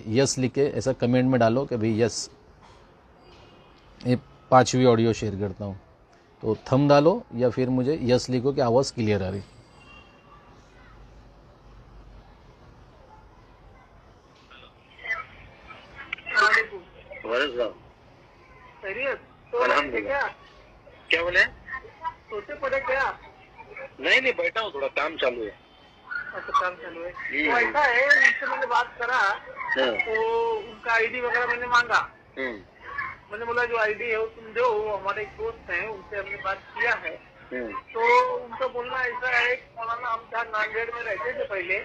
यस लिख के ऐसा कमेंट में डालो कि भाई यस। ये 5वीं ऑडियो शेयर करता हूँ, तो थंब डालो या फिर मुझे यस लिखो कि आवाज़ क्लियर आ रही। क्या बोले? सोते पड़े क्या? नहीं बैठा हूँ, थोड़ा काम चालू है। अच्छा, काम चालू है। तो ऐसा है, उनसे मैंने बात करा तो उनका आईडी वगैरह मैंने मांगा। मैंने बोला जो आईडी है वो तुम दो, हमारे एक दोस्त हैं उनसे हमने बात किया है। तो उनका बोलना ऐसा है, मौलाना हम जहाँ नांदेड़ में रहते थे पहले,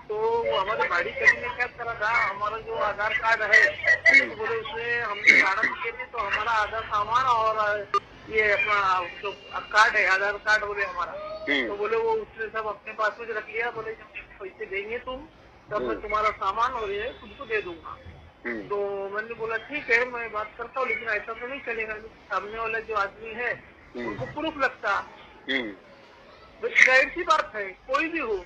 तो हमारे भाड़ी कभी ने क्या करा था, हमारा जो आधार कार्ड है तो बोले उसमें हमने गाड़ा किए थे, तो हमारा आधार सामान और ये अपना जो कार्ड है, आधार कार्ड बोले हमारा, तो बोले वो उसने सब अपने पास में रख लिया। बोले जब पैसे देंगे तुम तब मैं तुम्हारा सामान और ये तुमको दे दूंगा। तो मैंने बोला ठीक है, मैं बात करता हूँ, लेकिन ऐसा तो नहीं चलेगा, सामने वाला जो आदमी है उनको प्रूफ लगता। जाहिर सी बात है, कोई भी हो।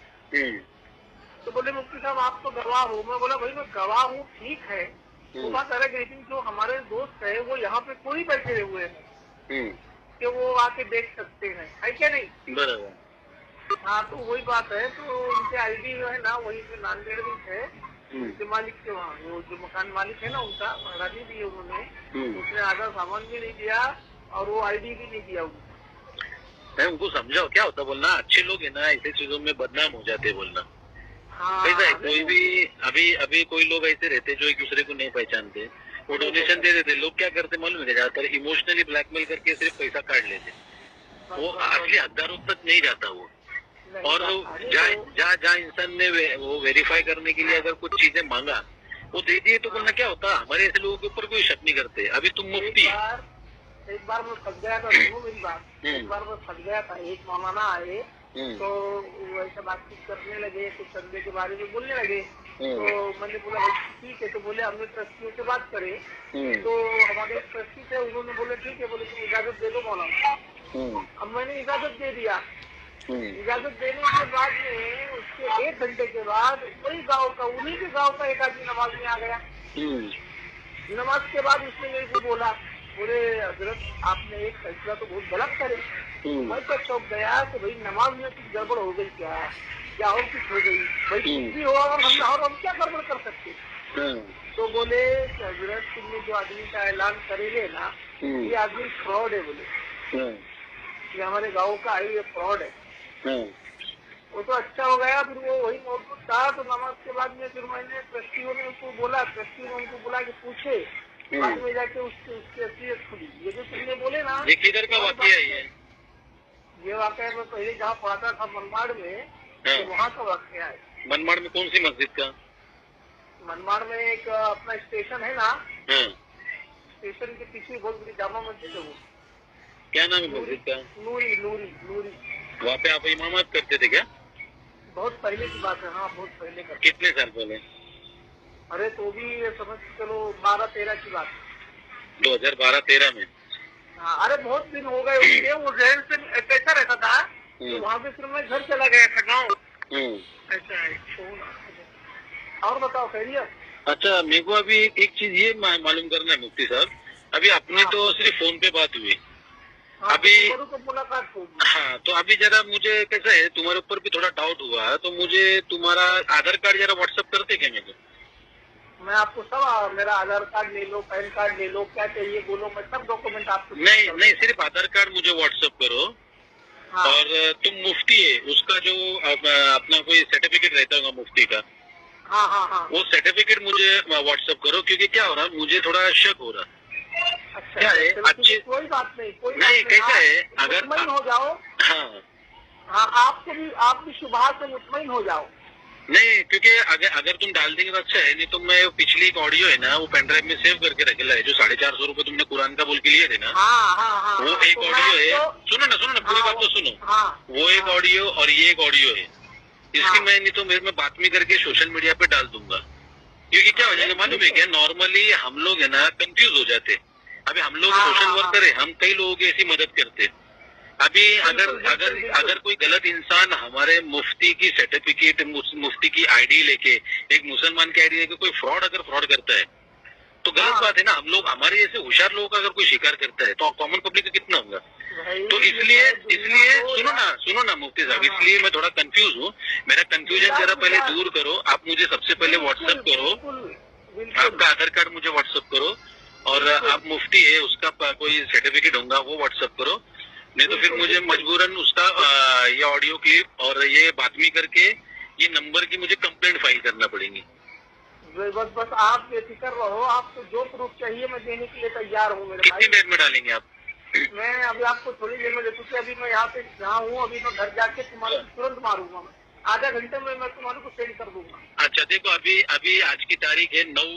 तो बोले मुफ्ती साहब आप तो गवाह हो। मैं बोला भाई मैं गवाह हूँ, ठीक है, वो बात अलग है, लेकिन जो हमारे दोस्त है वो यहाँ पे कोई बैठे हुए हैं कि वो आके देख सकते हैं, है क्या नहीं? बराबर। हाँ, तो वही बात है। तो उनके आईडी जो है ना, वही पे नांदेड़ में है, उनके मालिक के वहाँ, वो जो मकान मालिक है ना उनका भाड़ा नहीं दिया उन्होंने, उसने आधा सामान भी नहीं दिया और वो आईडी भी नहीं दिया उनको। मैं उनको समझाओ क्या होता बोलना, अच्छे लोग है ना ऐसे चीजों में बदनाम हो जाते बोलना। हाँ, कैसा है, कोई भी अभी कोई लोग ऐसे रहते जो एक दूसरे को नहीं पहचानते, वो डोनेशन दे देते। लोग क्या करते मालूम है, ज्यादातर इमोशनली ब्लैकमेल करके सिर्फ पैसा काट लेते, वो असली हकदारों तक नहीं जाता वो। और जहाँ इंसान ने वो वेरीफाई करने के लिए अगर कुछ चीजें मांगा वो दे दिए तो बोलना क्या होता, हमारे ऐसे लोगों के ऊपर कोई शक नहीं करते। अभी तुम मुफ्ती, एक बार मैं फंस गया था, सुनो मेरी बात, एक बार मैं फंस गया था, एक मौलाना आए तो ऐसा बातचीत करने लगे, कुछ चंदे के बारे में बोलने लगे। तो मैंने बोला भाई ठीक है, तो बोले हमने ट्रस्टियों से बात करे, तो हमारे ट्रस्टी थे, उन्होंने बोले ठीक है, बोले तुम इजाजत दे दो मौलाना। अब मैंने इजाजत दे दिया। इजाजत देने के बाद में उसके 1 घंटे के बाद वही गांव का, उन्हीं के गांव का एक आदमी नमाज में आ गया। नमाज के बाद उसने मेरे को बोला, बोले हजरत आपने एक फैसला तो बहुत गलत करे। मैं तो चौंक गया कि भाई नमाज में कुछ गड़बड़ हो गई क्या, या और कुछ हो गई, भाई कुछ भी हो और हम क्या गड़बड़ कर सकते। तो बोले हजरत तुमने जो आदमी का ऐलान करेंगे ना, ये आदमी फ्रॉड है, बोले ये हमारे गाँव का है, ये फ्रॉड है। वो तो अच्छा हो गया, फिर वो वही मौजूद था। तो नमाज के बाद में फिर मैंने ट्रस्टियों ने उसको बोला, ट्रस्टी ने उनको बोला कि पूछे, बाद में जाके उसकी असलियत खुली। ये जो तुमने बोले ना, ये किधर का वाकया है? ये वाकया में पहले जहाँ पढ़ाता था मनमाड़ में, तो वहाँ का वाकया है। मनमाड़ में कौन सी मस्जिद का? मनमाड़ में एक अपना स्टेशन है ना, स्टेशन के पीछे बहुत बड़ी जामा मस्जिद है। वो क्या नाम है मस्जिद का? नूरी नूरी नूरी। वहाँ पे आप इमामत करते थे क्या? बहुत पहले की बात है। हाँ, बहुत पहले का। कितने साल पहले? अरे तो भी समझ चलो 12-13 की बात। 2012-13 में? हाँ, अरे बहुत दिन हो गए उसके। वो जहन से कैसा रहता था, तो वहाँ पे फिर मैं घर चला गया था गाँव। ऐसा है। और बताओ खैरियत? अच्छा, मेरे को अभी एक चीज ये मालूम करना है मुफ्ती साहब, अभी अपने तो सिर्फ फोन पे बात हुई अभी, तो मुलाकात होगी। हाँ, तो अभी जरा मुझे कैसा है, तुम्हारे ऊपर भी थोड़ा डाउट हुआ, तो मुझे तुम्हारा आधार कार्ड जरा व्हाट्सएप करते क्या? मेरे मैं आपको सब, मेरा आधार कार्ड ले लो, पैन कार्ड ले लो, क्या चाहिए बोलो, मैं सब डॉक्यूमेंट आपको। नहीं, सिर्फ आधार कार्ड मुझे व्हाट्सएप करो। हाँ। और तुम मुफ्ती है, उसका जो अपना कोई सर्टिफिकेट रहता होगा मुफ्ती का, हाँ हाँ हाँ। वो सर्टिफिकेट मुझे व्हाट्सएप करो, क्योंकि क्या हो रहा है, मुझे थोड़ा शक हो रहा। अच्छा, क्या है, अच्छी कोई बात नहीं, कोई नहीं, कैसा है, अगर मुतमईन हो जाओ। हाँ हाँ, आप भी शुभा से मुतमईन हो जाओ। नहीं, क्योंकि अगर तुम डाल देंगे तो अच्छा है, नहीं तो मैं पिछली एक ऑडियो है ना, वो पेन ड्राइव में सेव करके रखेला है, जो 450 रुपए तुमने कुरान का बोल के लिए थे ना। हाँ हाँ हाँ, वो एक ऑडियो है, सुनो ना पूरी बात तो सुनो। वो एक ऑडियो और ये एक ऑडियो है, इसकी मैं नहीं तो मेरे में बातमी करके सोशल मीडिया पे डाल दूंगा। क्योंकि क्या हो जाएगा मालूम है क्या, नॉर्मली हम लोग है ना कंफ्यूज हो जाते। अभी हम लोग सोशल वर्कर है, हम कई लोगों की ऐसी मदद करते। अभी अगर कोई गलत इंसान हमारे मुफ्ती की सर्टिफिकेट, मुफ्ती की आईडी लेके, एक मुसलमान की आईडी लेके कोई फ्रॉड करता है तो गलत बात है ना। हम लोग, हमारे जैसे होशियार लोगों का अगर कोई शिकार करता है तो कॉमन पब्लिक का कितना होगा। तो इसलिए सुनो ना मुफ्ती साहब, इसलिए मैं थोड़ा कंफ्यूज हूँ। मेरा कंफ्यूजन जरा पहले दूर करो। आप मुझे सबसे पहले व्हाट्सएप करो, आपका आधार कार्ड मुझे व्हाट्सएप करो, और आप मुफ्ती है उसका कोई सर्टिफिकेट होगा वो व्हाट्सएप करो। नहीं तो फिर मुझे मजबूरन उसका ये ऑडियो क्लिप और ये बातमी करके ये नंबर की मुझे कंप्लेंट फाइल करना पड़ेगी। बस आप बेफिक्र रहो, आपको जो प्रूफ चाहिए मैं देने के लिए तैयार हूँ मेरे भाई। कितनी देर में डालेंगे आप? मैं अभी आपको थोड़ी देर में दे, क्योंकि अभी मैं यहाँ पे जहाँ हूँ, अभी मैं घर जाके तुम्हारे को तुरंत मारूंगा। मैं आधा घंटे में मैं तुम्हारे को सेंड कर दूंगा। अच्छा देखो, अभी आज की तारीख है 9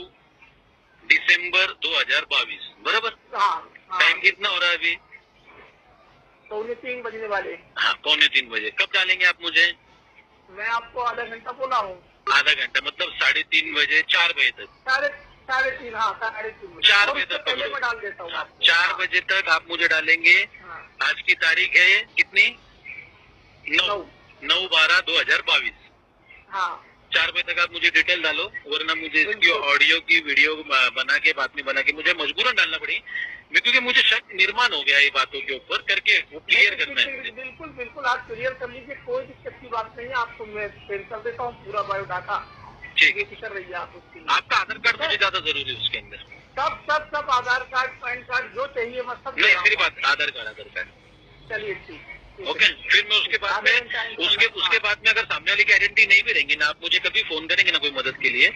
दिसंबर 2022, बराबर। हाँ, टाइम कितना हो रहा है अभी? 2:45 बजने वाले। हाँ, 2:45 बजे। कब डालेंगे आप मुझे? मैं आपको आधा घंटा बोला हूँ। आधा घंटा मतलब 3:30 बजे, 4 बजे तक। 3:30, हाँ 3:30 बजे। 4 बजे तक पहले मैं डाल देता हूँ। 4 बजे तक आप मुझे डालेंगे। आज की तारीख है कितनी? 9/12/2022। हाँ, 4 बजे तक आप मुझे डिटेल डालो, वरना मुझे इसकी ऑडियो की वीडियो बना के, बातमी बना के मुझे मजबूरन डालना पड़ी, क्योंकि मुझे शक निर्माण हो गया ये बातों के ऊपर करके वो क्लियर करना है। बिल्कुल आप क्लियर कर लीजिए, कोई दिक्कत की बात नहीं है। आपको मैं सेंड कर देता हूँ पूरा बायोडाटा। ठीक है, फिक्र रहिए आप उसके लिए। आपका आधार कार्ड मुझे ज्यादा जरूरी है उसके अंदर। सब आधार कार्ड, पैन कार्ड जो चाहिए मैं सब। नहीं, सिर्फ आधार कार्ड। चलिए ठीक। ओके, फिर मैं उसके बाद में अगर सामने वाले की आइडेंटिटी नहीं भी रहेंगी ना, आप मुझे कभी फोन करेंगे ना कोई मदद के लिए,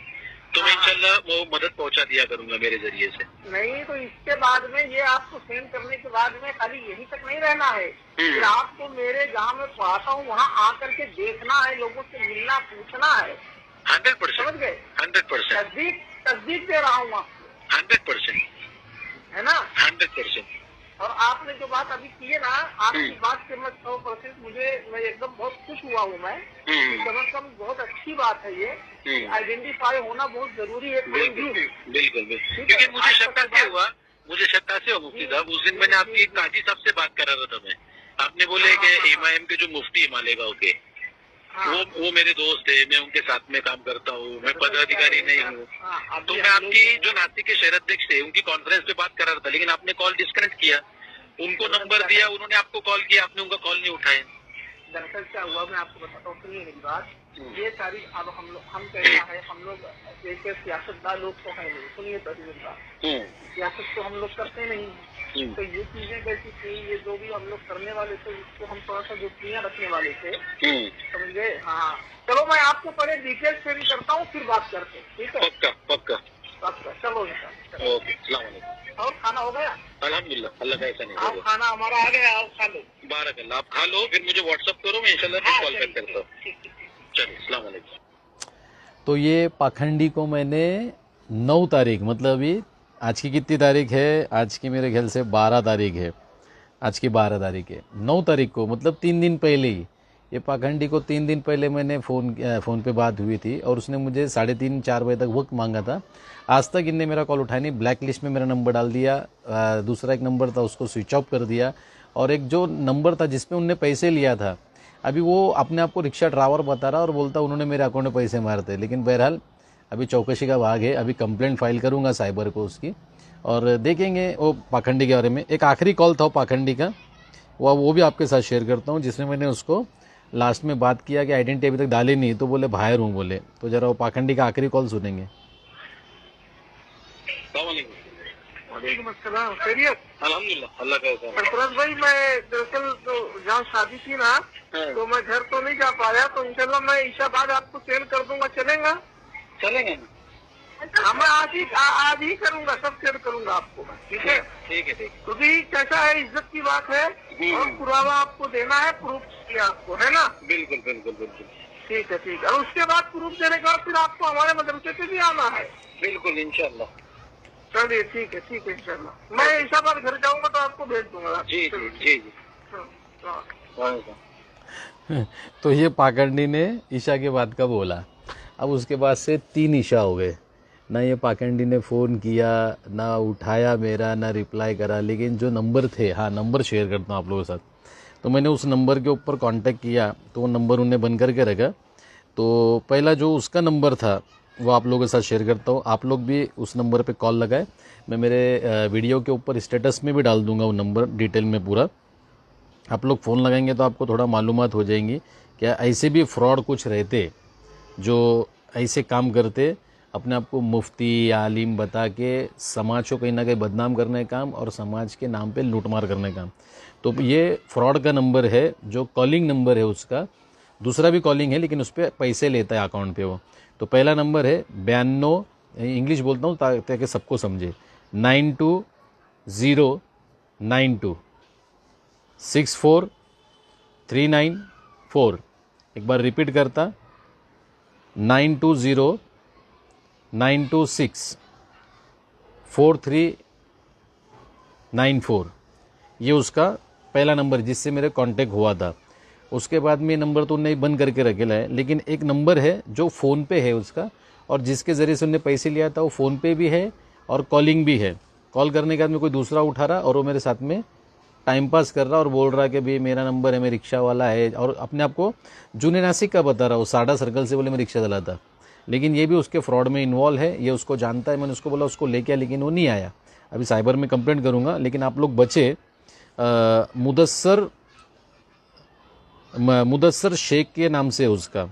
तो मैं इंशाल्लाह वो मदद पहुंचा दिया करूंगा मेरे जरिए से। नहीं तो इसके बाद में ये आपको सेंड करने के बाद में खाली यही तक नहीं रहना है, फिर आपको मेरे जहाँ मैं पढ़ाता हूँ वहाँ आकर के देखना है, लोगों से मिलना, पूछना है। 100%, समझ गए? 100% तस्दीक दे रहा हूँ आपको। 100%, है ना? 100%। और आपने जो बात अभी की है ना, आपकी बात से मैं 100% मैं एकदम बहुत खुश हुआ हूँ। मैं कम से कम बहुत अच्छी बात है ये, आइडेंटिफाई होना बहुत जरूरी है। बिल्कुल, क्योंकि मुझे शक से हुआ मुफ्ती साहब, उस दिन मैंने आपकी काजी साहब से बात करा रहा था मैं। आपने बोले कि इमाम के जो मुफ्ती है मालेगांव के, वो मेरे दोस्त है, मैं उनके साथ में काम करता हूँ, मैं पदाधिकारी नहीं हूँ। तो मैं आपकी जो नासिक के शहर अध्यक्ष थे उनकी कॉन्फ्रेंस पे बात कर रहा था, लेकिन आपने कॉल डिस्कनेक्ट किया। उनको नंबर दिया, उन्होंने आपको कॉल किया, आपने उनका कॉल नहीं उठाया। दरअसल क्या हुआ, मैं आपको बताता हूँ, सुनिए मेरी बात। ये सारी अब हम कहना है, हम लोग एक सियासतदार लोग तो है नहीं। सुनिए पहली बात, सियासत तो हम लोग करते नहीं। तो ये चीजें कैसी थी, ये जो भी हम लोग करने वाले थे उसको हम थोड़ा सा जुटियाँ रखने वाले थे, समझ गए? हाँ, चलो मैं आपको पहले डिटेल शेयर करता हूँ, फिर बात करते हैं। ठीक है? पक्का। चलो ओके, और खाना हो गया? अल्हम्दुलिल्लाह, अल्लाह का ऐसा नहीं। आप खाना हमारा आ गया, आप खा लो। बारकल्लाह, आप खा लो, फिर मुझे व्हाट्सएप करो, मैं इंशाल्लाह कॉल बैक करता हूँ। चलिए, अस्सलाम वालेकुम। तो ये पाखंडी को मैंने 9 तारीख, मतलब अभी आज की कितनी तारीख है? आज की मेरे ख्याल से 12 तारीख है। आज की 12 तारीख है। 9 तारीख को, मतलब 3 दिन पहले ही, ये पाखंडी को 3 दिन पहले मैंने फ़ोन पे बात हुई थी और उसने मुझे 3:30-4 बजे तक वक्त मांगा था। आज तक इनने मेरा कॉल उठाया नहीं। ब्लैक लिस्ट में मेरा नंबर डाल दिया, दूसरा एक नंबर था उसको स्विच ऑफ कर दिया, और एक जो नंबर था जिसपे उनने पैसे लिया था, अभी वो अपने आप को रिक्शा ड्राइवर बता रहा और बोलता उन्होंने मेरे अकाउंट में पैसे मारते। लेकिन बहरहाल अभी चौकसी का भाग है, अभी कंप्लेंट फाइल करूंगा साइबर को उसकी, और देखेंगे वो पाखंडी के बारे में। एक आखिरी कॉल था पाखंडी का, वो भी आपके साथ शेयर करता हूँ, जिसमें मैंने उसको लास्ट में बात किया कि आइडेंटिटी अभी तक डाली नहीं, तो बोले बाहर हूँ बोले। तो जरा वो पाखंडी का आखिरी कॉल सुनेंगे। वालेकुम अस्सलाम, खैरियत? अल्हम्दुलिल्लाह, अल्लाह का एहसान है। सरफराज भाई, मैं दरअसल तो जहाँ शादी थी ना, तो मैं घर तो नहीं जा पाया, तो इंशाल्लाह मैं ईशा बाद आपको सेंड कर दूंगा, चलेगा? चलेंगे ना? हाँ, मैं आज ही करूंगा, सब शेयर करूंगा आपको, ठीक है? ठीक है, ठीक। क्योंकि कैसा है, इज्जत की बात है और पुरावा आपको देना है, प्रूफ चाहिए आपको, है ना? बिल्कुल बिल्कुल बिल्कुल। ठीक है, ठीक है। और उसके बाद प्रूफ देने के बाद फिर आपको हमारे मदरसे से भी आना है। बिल्कुल, इंशाल्लाह। चलिए, ठीक है, ठीक है, इंशाल्लाह। मैं इशाबाद घर जाऊंगा तो आपको भेज दूंगा। जी जी जी जी। तो ये पाखंडी ने ईशा के बाद का बोला। अब उसके बाद से 3 ईशा हो गए, ना ये पाखंडी ने फ़ोन किया, ना उठाया मेरा, ना रिप्लाई करा। लेकिन जो नंबर थे, हाँ नंबर शेयर करता हूँ आप लोगों के साथ। तो मैंने उस नंबर के ऊपर कांटेक्ट किया तो वो नंबर उन्हें बंद करके रखा। तो पहला जो उसका नंबर था वो आप लोगों के साथ शेयर करता हूँ। आप लोग भी उस नंबर पे कॉल लगाए। मैं मेरे वीडियो के ऊपर स्टेटस में भी डाल दूंगा वो नंबर डिटेल में पूरा। आप लोग फ़ोन लगाएंगे तो आपको थोड़ा मालूमात हो जाएंगी। क्या ऐसे भी फ्रॉड कुछ रहते जो ऐसे काम करते, अपने आप को मुफ्ती या आलिम बता के समाज को कहीं ना कहीं बदनाम करने का काम और समाज के नाम पे लूटमार करने का काम। तो ये फ्रॉड का नंबर है, जो कॉलिंग नंबर है उसका। दूसरा भी कॉलिंग है लेकिन उस पर पैसे लेता है अकाउंट पे वो। तो पहला नंबर है 92, इंग्लिश बोलता हूँ ताकि सबको समझे, 9209264394। एक बार रिपीट करता, 9209264394। ये उसका पहला नंबर जिससे मेरे कांटेक्ट हुआ था। उसके बाद में नंबर तो उन्हें बंद करके रखेला है, लेकिन एक नंबर है जो फ़ोन पे है उसका, और जिसके ज़रिए से उन्हें पैसे लिया था वो फ़ोन पे भी है और कॉलिंग भी है। कॉल करने के बाद में कोई दूसरा उठा रहा और वो मेरे साथ में टाइम पास कर रहा और बोल रहा कि भाई मेरा नंबर है, मैं रिक्शा वाला है, और अपने आप को जूने नासिक का बता रहा, वो साडा सर्कल से बोले मैं रिक्शा चलाता। लेकिन ये भी उसके फ्रॉड में इन्वॉल्व है, ये उसको जानता है। मैंने उसको बोला उसको लेके आया, लेकिन वो नहीं आया। अभी साइबर में कंप्लेंट करूँगा, लेकिन आप लोग बचे। मुदस्सर शेख के नाम से उसका,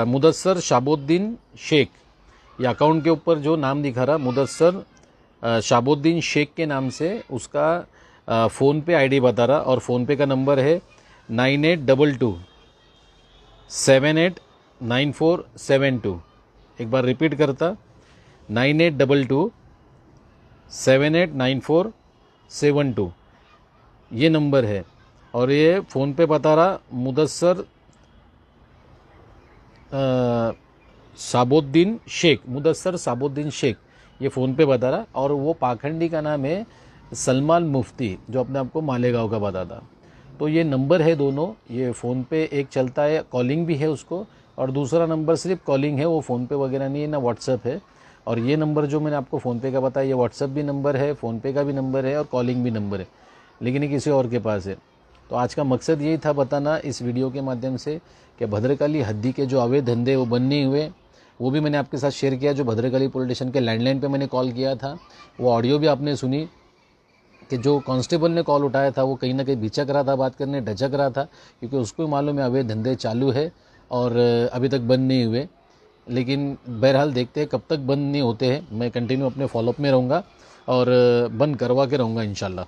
मुदस्सर शाबुद्दीन शेख, ये अकाउंट के ऊपर जो नाम दिखा रहा मुदस्सर शाबुद्दीन शेख के नाम से उसका फ़ोन पे आईडी बता रहा, और फ़ोन पे का नंबर है 9822789472। एक बार रिपीट करता, 9822789472 ये नंबर है। और ये फ़ोन पे बता रहा मुदस्सर शाबुद्दीन शेख, मुदस्सर शाबुद्दीन शेख ये फ़ोन पे बता रहा। और वो पाखंडी का नाम है सलमान मुफ्ती, जो अपने आप को मालेगांव का बताता। तो ये नंबर है दोनों, ये फ़ोन पे एक चलता है, कॉलिंग भी है उसको, और दूसरा नंबर सिर्फ कॉलिंग है, वो फ़ोन पे वगैरह नहीं है, ना व्हाट्सअप है। और ये नंबर जो मैंने आपको फ़ोन पे का बताया, ये व्हाट्सअप भी नंबर है, फ़ोन पे का भी नंबर है और कॉलिंग भी नंबर है, लेकिन ये किसी और के पास है। तो आज का मकसद यही था बताना इस वीडियो के माध्यम से कि भद्रकाली हद्दी के जो अवैध धंधे वो बंद नहीं हुए, वो भी मैंने आपके साथ शेयर किया। जो भद्रकाली पुलिस स्टेशन के लैंडलाइन पे मैंने कॉल किया था, वो ऑडियो भी आपने सुनी कि जो कांस्टेबल ने कॉल उठाया था वो कहीं ना कहीं बिचक रहा था बात करने, डचक रहा था, क्योंकि उसको मालूम है अवैध धंधे चालू है और अभी तक बंद नहीं हुए। लेकिन बहरहाल देखते हैं कब तक बंद नहीं होते हैं। मैं कंटिन्यू अपने फॉलोअप में रहूँगा और बंद करवा के रहूँगा इंशाल्लाह।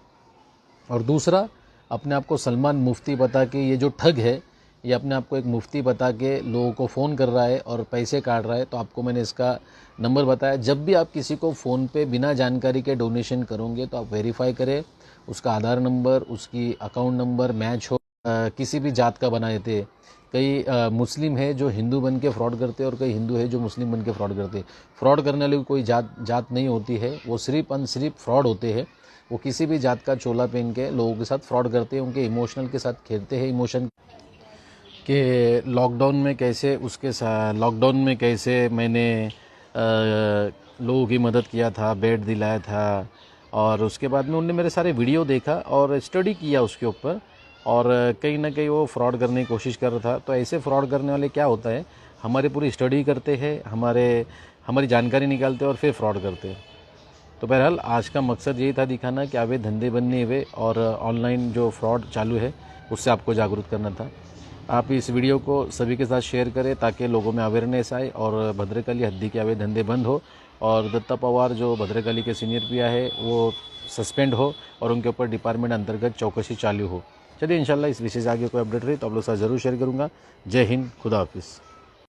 और दूसरा, अपने आप को सलमान मुफ्ती बता के ये जो ठग है, ये अपने आप को एक मुफ्ती बता के लोगों को फ़ोन कर रहा है और पैसे काट रहा है। तो आपको मैंने इसका नंबर बताया। जब भी आप किसी को फ़ोन पे बिना जानकारी के डोनेशन करोगे तो आप वेरीफाई करें, उसका आधार नंबर, उसकी अकाउंट नंबर मैच हो। किसी भी जात का बना देते, कई मुस्लिम है जो हिंदू बन के फ्रॉड करते हैं और कई हिंदू है जो मुस्लिम बन के फ्रॉड करते हैं। फ्रॉड करने वाली कोई जात नहीं होती है, वो सिर्फ फ्रॉड होते हैं। वो किसी भी जात का चोला पहन के लोगों के साथ फ्रॉड करते हैं, उनके इमोशनल के साथ खेलते हैं। इमोशन के लॉकडाउन में कैसे मैंने लोगों की मदद किया था, बेड दिलाया था, और उसके बाद में उन्होंने मेरे सारे वीडियो देखा और स्टडी किया उसके ऊपर, और कहीं ना कहीं वो फ्रॉड करने की कोशिश कर रहा था। तो ऐसे फ्रॉड करने वाले क्या होता है, हमारी पूरी स्टडी करते हैं, हमारी जानकारी निकालते हैं और फिर फ्रॉड करते हैं। तो बहरहाल आज का मकसद यही था दिखाना कि अवैध धंधे बंद नहीं हुए और ऑनलाइन जो फ्रॉड चालू है उससे आपको जागरूक करना था। आप इस वीडियो को सभी के साथ शेयर करें ताकि लोगों में अवेयरनेस आए और भद्रकाली हद्दी के अवैध धंधे बंद हो, और दत्ता पवार जो भद्रकाली के सीनियर पीआई है वो सस्पेंड हो और उनके ऊपर डिपार्टमेंट अंतर्गत चौकसी चालू हो। चलिए इंशाल्लाह इस विषय से आगे कोई अपडेट रही तो आप लोग साथ ज़रूर शेयर करूँगा। जय हिंद, खुदा हाफिज़।